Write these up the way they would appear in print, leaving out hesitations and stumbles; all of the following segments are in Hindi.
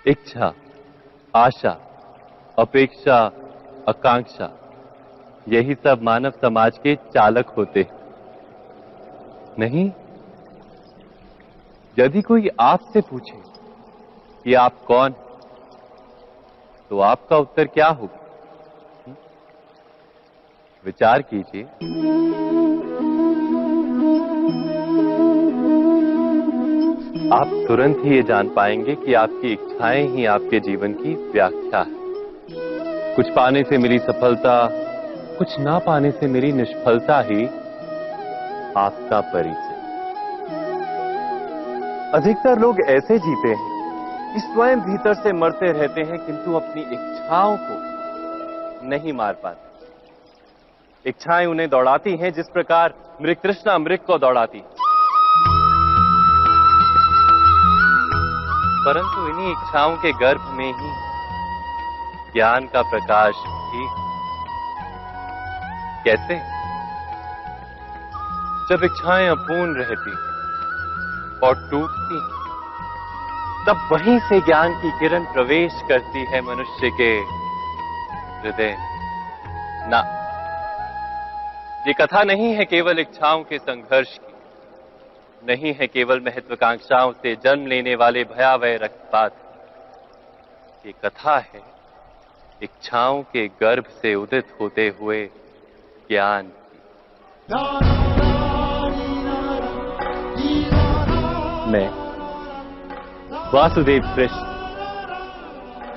इच्छा, आशा, अपेक्षा, आकांक्षा, यही सब मानव समाज के चालक होते हैं। नहीं, यदि कोई आपसे पूछे कि आप कौन, तो आपका उत्तर क्या होगा? विचार कीजिए। आप तुरंत ही ये जान पाएंगे कि आपकी इच्छाएं ही आपके जीवन की व्याख्या है। कुछ पाने से मिली सफलता, कुछ ना पाने से मिली निष्फलता ही आपका परिचय। अधिकतर लोग ऐसे जीते हैं कि स्वयं भीतर से मरते रहते हैं, किंतु अपनी इच्छाओं को नहीं मार पाते। इच्छाएं उन्हें दौड़ाती हैं जिस प्रकार मृग तृष्णा मृग को दौड़ाती। परंतु इन्हीं इच्छाओं के गर्भ में ही ज्ञान का प्रकाश भी। कैसे? जब इच्छाएं अपूर्ण रहती और टूटती, तब वहीं से ज्ञान की किरण प्रवेश करती है मनुष्य के हृदय। ना, ये कथा नहीं है केवल इच्छाओं के संघर्ष की, नहीं है केवल महत्वाकांक्षाओं से जन्म लेने वाले भयावह रक्तपात। ये कथा है इच्छाओं के गर्भ से उदित होते हुए ज्ञान की। मैं वासुदेव कृष्ण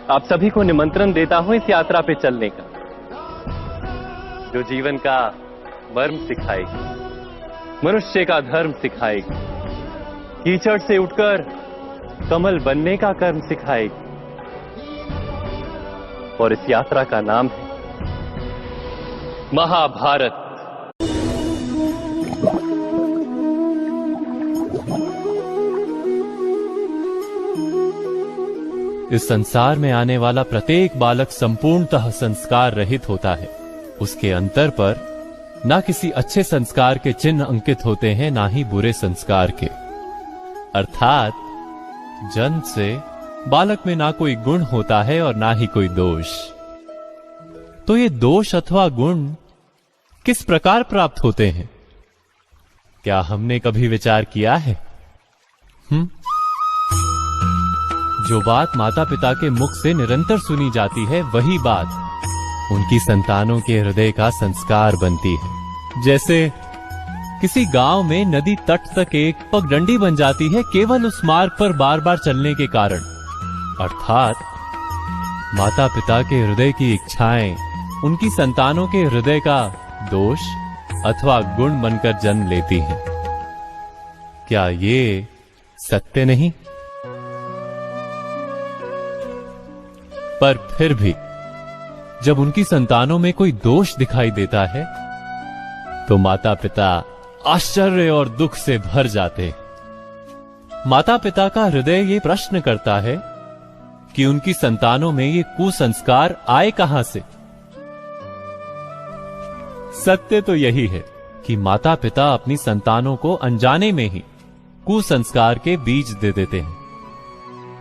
आप सभी को निमंत्रण देता हूं इस यात्रा पे चलने का, जो जीवन का मर्म सिखाएगी, मनुष्य का धर्म सिखाएगी, कीचड़ से उठकर कमल बनने का कर्म सिखाएगी। और इस यात्रा का नाम है महाभारत। इस संसार में आने वाला प्रत्येक बालक संपूर्णतः संस्कार रहित होता है। उसके अंतर पर ना किसी अच्छे संस्कार के चिन्ह अंकित होते हैं, ना ही बुरे संस्कार के। अर्थात जन्म से बालक में ना कोई गुण होता है और ना ही कोई दोष। तो ये दोष अथवा गुण किस प्रकार प्राप्त होते हैं? क्या हमने कभी विचार किया है? जो बात माता पिता के मुख से निरंतर सुनी जाती है, वही बात उनकी संतानों के हृदय का संस्कार बनती है। जैसे किसी गांव में नदी तट तक एक पगडंडी बन जाती है केवल उस मार्ग पर बार बार चलने के कारण। अर्थात माता पिता के हृदय की इच्छाएं उनकी संतानों के हृदय का दोष अथवा गुण बनकर जन्म लेती हैं। क्या ये सत्य नहीं? पर फिर भी जब उनकी संतानों में कोई दोष दिखाई देता है, तो माता पिता आश्चर्य और दुख से भर जाते। माता पिता का हृदय ये प्रश्न करता है कि उनकी संतानों में ये कुसंस्कार आए कहां से। सत्य तो यही है कि माता पिता अपनी संतानों को अनजाने में ही कुसंस्कार के बीज दे देते हैं,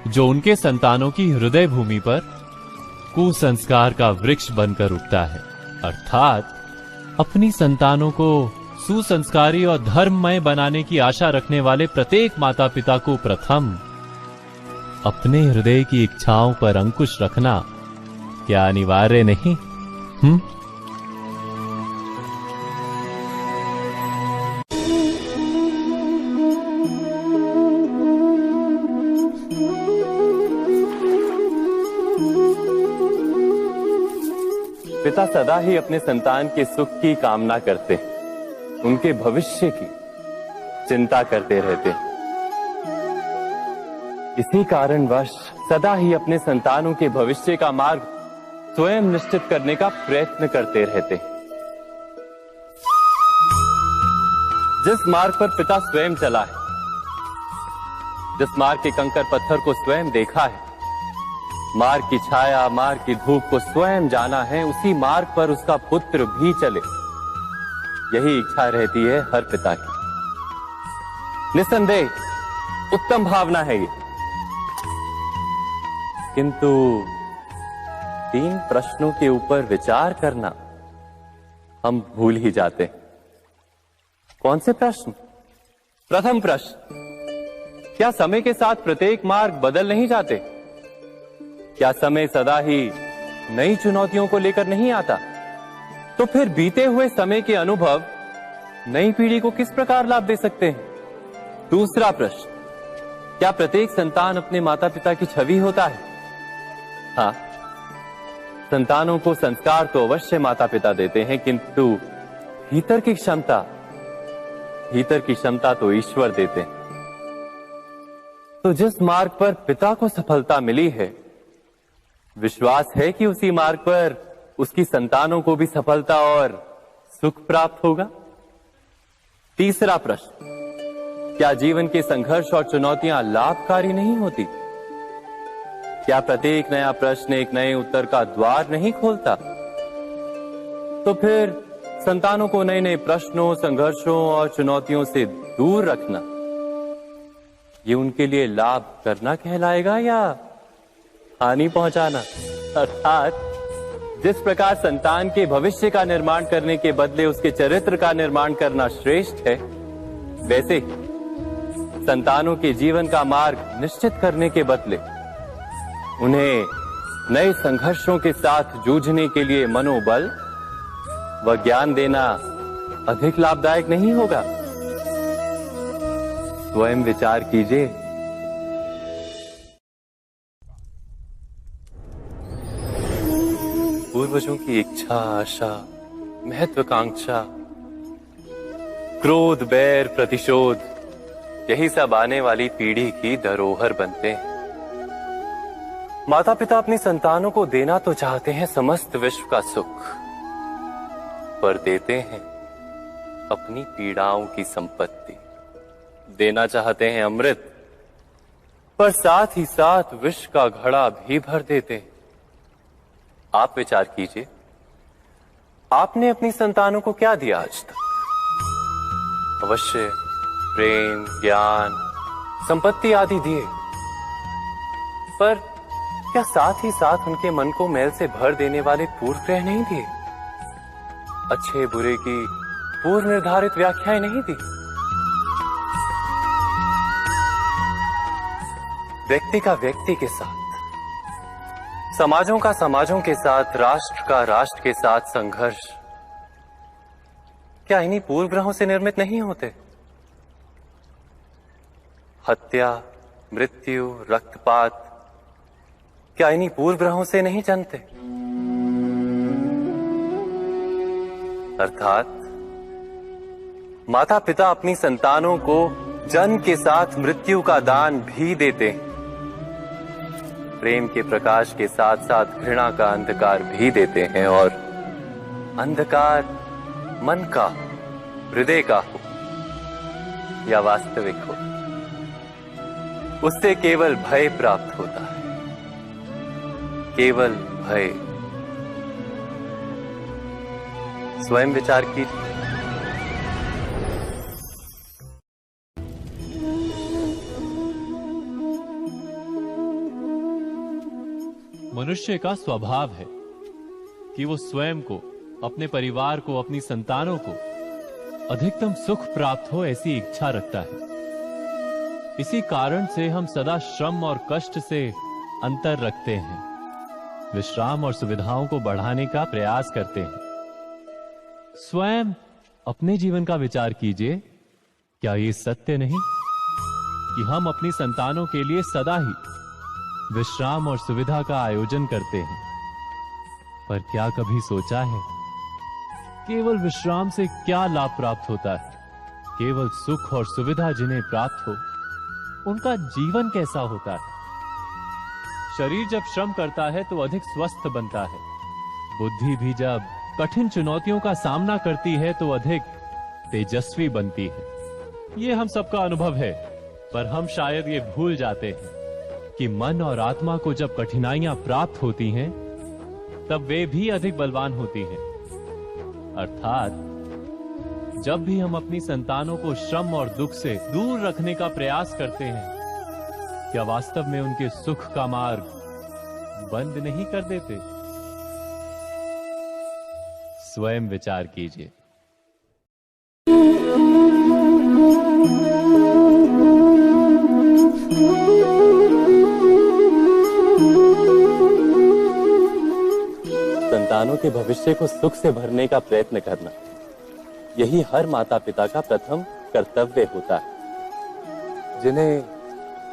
जो उनके संतानों की हृदय भूमि पर कुसंस्कार का वृक्ष बनकर उगता है। अर्थात अपनी संतानों को सुसंस्कारी और धर्ममय बनाने की आशा रखने वाले प्रत्येक माता पिता को प्रथम अपने हृदय की इच्छाओं पर अंकुश रखना क्या अनिवार्य नहीं? पिता सदा ही अपने संतान के सुख की कामना करते हैं, उनके भविष्य की चिंता करते रहते हैं। इसी कारणवश सदा ही अपने संतानों के भविष्य का मार्ग स्वयं निश्चित करने का प्रयत्न करते रहते हैं। जिस मार्ग पर पिता स्वयं चला है, जिस मार्ग के कंकर पत्थर को स्वयं देखा है, मार्ग की छाया, मार्ग की धूप को स्वयं जाना है, उसी मार्ग पर उसका पुत्र भी चले, यही इच्छा रहती है हर पिता की। निस्संदेह उत्तम भावना है ये। किंतु 3 प्रश्नों के ऊपर विचार करना हम भूल ही जाते हैं। कौन से प्रश्न? प्रथम प्रश्न, क्या समय के साथ प्रत्येक मार्ग बदल नहीं जाते? क्या समय सदा ही नई चुनौतियों को लेकर नहीं आता? तो फिर बीते हुए समय के अनुभव नई पीढ़ी को किस प्रकार लाभ दे सकते हैं? दूसरा प्रश्न, क्या प्रत्येक संतान अपने माता पिता की छवि होता है? हाँ, संतानों को संस्कार तो अवश्य माता पिता देते हैं, किंतु भीतर की क्षमता तो ईश्वर देते हैं। तो जिस मार्ग पर पिता को सफलता मिली है, विश्वास है कि उसी मार्ग पर उसकी संतानों को भी सफलता और सुख प्राप्त होगा। तीसरा प्रश्न, क्या जीवन के संघर्ष और चुनौतियां लाभकारी नहीं होती? क्या प्रत्येक नया प्रश्न एक नए उत्तर का द्वार नहीं खोलता? तो फिर संतानों को नए नए प्रश्नों, संघर्षों और चुनौतियों से दूर रखना, ये उनके लिए लाभ करना कहलाएगा या हानि पहुंचाना? अर्थात जिस प्रकार संतान के भविष्य का निर्माण करने के बदले उसके चरित्र का निर्माण करना श्रेष्ठ है, वैसे ही संतानों के जीवन का मार्ग निश्चित करने के बदले उन्हें नए संघर्षों के साथ जूझने के लिए मनोबल व ज्ञान देना अधिक लाभदायक नहीं होगा? स्वयं विचार कीजिए। पूर्वजों की इच्छा, आशा, महत्वाकांक्षा, क्रोध, बैर, प्रतिशोध, यही सब आने वाली पीढ़ी की धरोहर बनते हैं। माता पिता अपनी संतानों को देना तो चाहते हैं समस्त विश्व का सुख, पर देते हैं अपनी पीड़ाओं की संपत्ति। देना चाहते हैं अमृत, पर साथ ही साथ विष का घड़ा भी भर देते हैं। आप विचार कीजिए, आपने अपनी संतानों को क्या दिया आज तक? अवश्य प्रेम, ज्ञान, संपत्ति आदि दिए, पर क्या साथ ही साथ उनके मन को मैल से भर देने वाले पूर्व ग्रह नहीं दिए? अच्छे बुरे की पूर्व निर्धारित व्याख्याएं नहीं दी? व्यक्ति का व्यक्ति के साथ, समाजों का समाजों के साथ, राष्ट्र का राष्ट्र के साथ संघर्ष क्या इन्हीं पूर्व ग्रहों से निर्मित नहीं होते? हत्या, मृत्यु, रक्तपात क्या इन्हीं पूर्व ग्रहों से नहीं जन्मते? अर्थात माता पिता अपनी संतानों को जन्म के साथ मृत्यु का दान भी देते हैं। प्रेम के प्रकाश के साथ साथ घृणा का अंधकार भी देते हैं, और अंधकार मन का, हृदय का हो या वास्तविक हो, उससे केवल भय प्राप्त होता है, केवल भय। स्वयं विचार कीजिए। मनुष्य का स्वभाव है कि वो स्वयं को, अपने परिवार को, अपनी संतानों को अधिकतम सुख प्राप्त हो ऐसी इच्छा रखता है। इसी कारण से हम सदा श्रम और कष्ट से अंतर रखते हैं, विश्राम और सुविधाओं को बढ़ाने का प्रयास करते हैं। स्वयं अपने जीवन का विचार कीजिए, क्या ये सत्य नहीं कि हम अपनी संतानों के लिए सदा ही विश्राम और सुविधा का आयोजन करते हैं? पर क्या कभी सोचा है केवल विश्राम से क्या लाभ प्राप्त होता है? केवल सुख और सुविधा जिन्हें प्राप्त हो, उनका जीवन कैसा होता है? शरीर जब श्रम करता है तो अधिक स्वस्थ बनता है। बुद्धि भी जब कठिन चुनौतियों का सामना करती है तो अधिक तेजस्वी बनती है। ये हम सबका अनुभव है, पर हम शायद ये भूल जाते हैं कि मन और आत्मा को जब कठिनाइयां प्राप्त होती हैं, तब वे भी अधिक बलवान होती हैं। अर्थात जब भी हम अपनी संतानों को श्रम और दुख से दूर रखने का प्रयास करते हैं, क्या वास्तव में उनके सुख का मार्ग बंद नहीं कर देते? स्वयं विचार कीजिए। संतानों के भविष्य को सुख से भरने का प्रयत्न करना, यही हर माता पिता का प्रथम कर्तव्य होता है, जिन्हें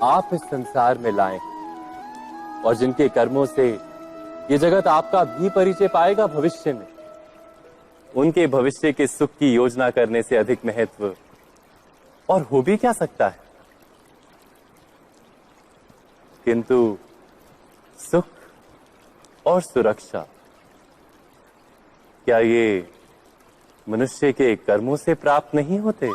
आप इस संसार में लाएं और जिनके कर्मों से ये जगत आपका भी परिचय पाएगा भविष्य में। उनके भविष्य के सुख की योजना करने से अधिक महत्व और हो भी क्या सकता है। किंतु सुख और सुरक्षा, क्या ये मनुष्य के कर्मों से प्राप्त नहीं होते?